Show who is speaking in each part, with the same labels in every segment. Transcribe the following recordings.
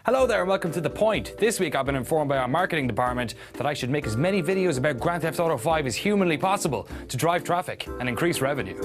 Speaker 1: Hello there and welcome to The Point. This week I've been informed by our marketing department that I should make as many videos about Grand Theft Auto 5 as humanly possible to drive traffic and increase revenue.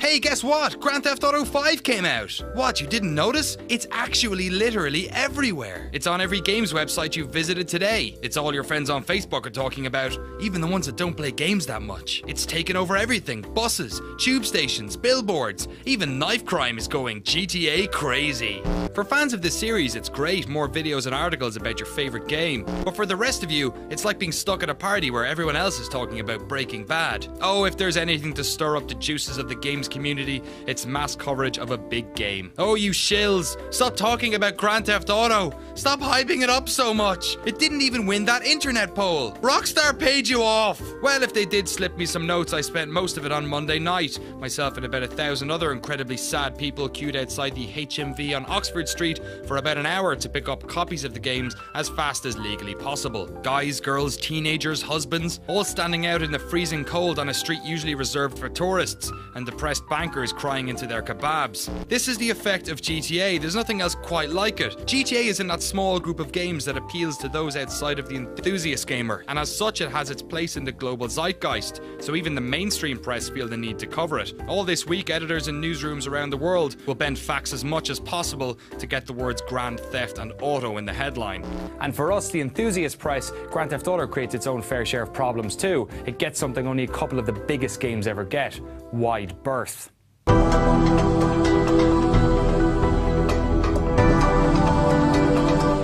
Speaker 2: Hey, guess what? Grand Theft Auto 5 came out! What, you didn't notice? It's actually literally everywhere. It's on every games website you've visited today. It's all your friends on Facebook are talking about, even the ones that don't play games that much. It's taken over everything. Buses, tube stations, billboards, even knife crime is going GTA crazy. For fans of this series, it's great, more videos and articles about your favorite game. But for the rest of you, it's like being stuck at a party where everyone else is talking about Breaking Bad. Oh, if there's anything to stir up the juices of the games community, it's mass coverage of a big game. Oh, you shills, stop talking about Grand Theft Auto. Stop hyping it up so much. It didn't even win that internet poll. Rockstar paid you off. Well, if they did slip me some notes, I spent most of it on Monday night. Myself and about 1,000 other incredibly sad people queued outside the HMV on Oxford Street for about an hour to pick up copies of the games as fast as legally possible. Guys, girls, teenagers, husbands, all standing out in the freezing cold on a street usually reserved for tourists, and depressed bankers crying into their kebabs. This is the effect of GTA. There's nothing else quite like it. GTA is in that small group of games that appeals to those outside of the enthusiast gamer, and as such it has its place in the global zeitgeist, so even the mainstream press feel the need to cover it. All this week, editors in newsrooms around the world will bend facts as much as possible to get the words Grand Theft and Auto in the headline.
Speaker 1: And for us, the enthusiast press, Grand Theft Auto creates its own fair share of problems too. It gets something only a couple of the biggest games ever get: wide berth.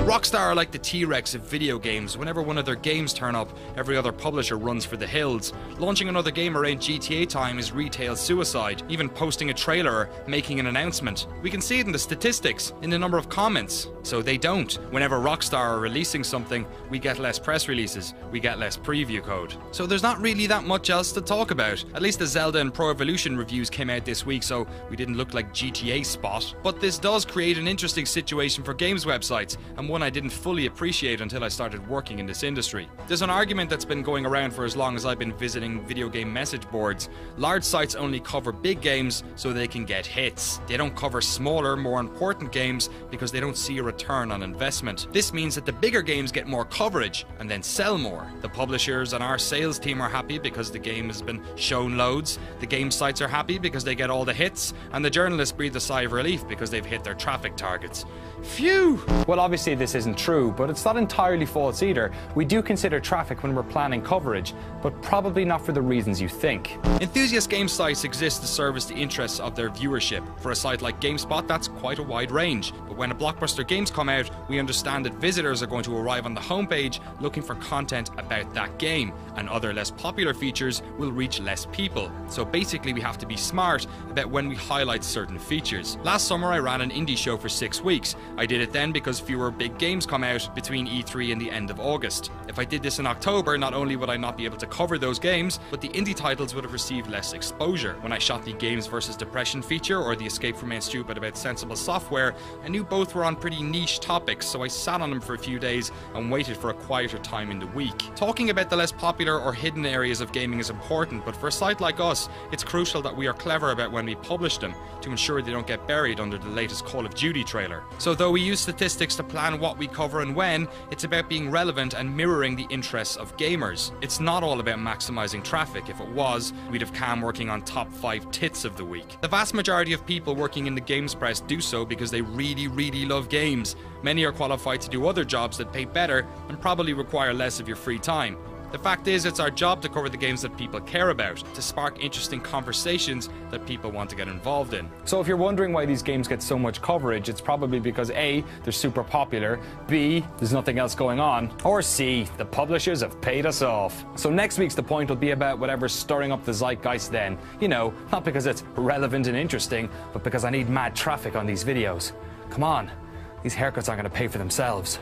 Speaker 2: Rockstar are like the T-Rex of video games. Whenever one of their games turn up, every other publisher runs for the hills. Launching another game around GTA time is retail suicide. Even posting a trailer or making an announcement. We can see it in the statistics, in the number of comments. So they don't. Whenever Rockstar are releasing something, we get less press releases, we get less preview code. So there's not really that much else to talk about. At least the Zelda and Pro Evolution reviews came out this week, so we didn't look like GTA spot. But this does create an interesting situation for games websites, and one I didn't fully appreciate until I started working in this industry. There's an argument that's been going around for as long as I've been visiting video game message boards. Large sites only cover big games so they can get hits. They don't cover smaller, more important games because they don't see a return on investment. This means that the bigger games get more coverage and then sell more. The publishers and our sales team are happy because the game has been shown loads. The game sites are happy because they get all the hits, and the journalists breathe a sigh of relief because they've hit their traffic targets. Phew!
Speaker 1: Well, obviously this isn't true, but it's not entirely false either. We do consider traffic when we're planning coverage, but probably not for the reasons you think.
Speaker 2: Enthusiast game sites exist to service the interests of their viewership. For a site like GameSpot, that's quite a wide range. But when a blockbuster games come out, we understand that visitors are going to arrive on the homepage looking for content about that game, and other less popular features will reach less people. So basically we have to be smart about when we highlight certain features. Last summer I ran an indie show for 6 weeks. I did it then because fewer big games come out between E3 and the end of August. If I did this in October, not only would I not be able to cover those games, but the indie titles would have received less exposure. When I shot the Games vs. Depression feature or the Escape from Main Stupid about Sensible Software, I knew both were on pretty niche topics, so I sat on them for a few days and waited for a quieter time in the week. Talking about the less popular or hidden areas of gaming is important, but for a site like us, it's crucial that we are clever about when we publish them to ensure they don't get buried under the latest Call of Duty trailer. So though we use statistics to plan what we cover and when, it's about being relevant and mirroring the interests of gamers. It's not all about maximizing traffic. If it was, we'd have Cam working on top 5 tits of the week. The vast majority of people working in the games press do so because they really love games. Many are qualified to do other jobs that pay better and probably require less of your free time. The fact is, it's our job to cover the games that people care about, to spark interesting conversations that people want to get involved in.
Speaker 1: So if you're wondering why these games get so much coverage, it's probably because A, they're super popular, B, there's nothing else going on, or C, the publishers have paid us off. So next week's The Point will be about whatever's stirring up the zeitgeist then. You know, not because it's relevant and interesting, but because I need mad traffic on these videos. Come on, these haircuts aren't going to pay for themselves.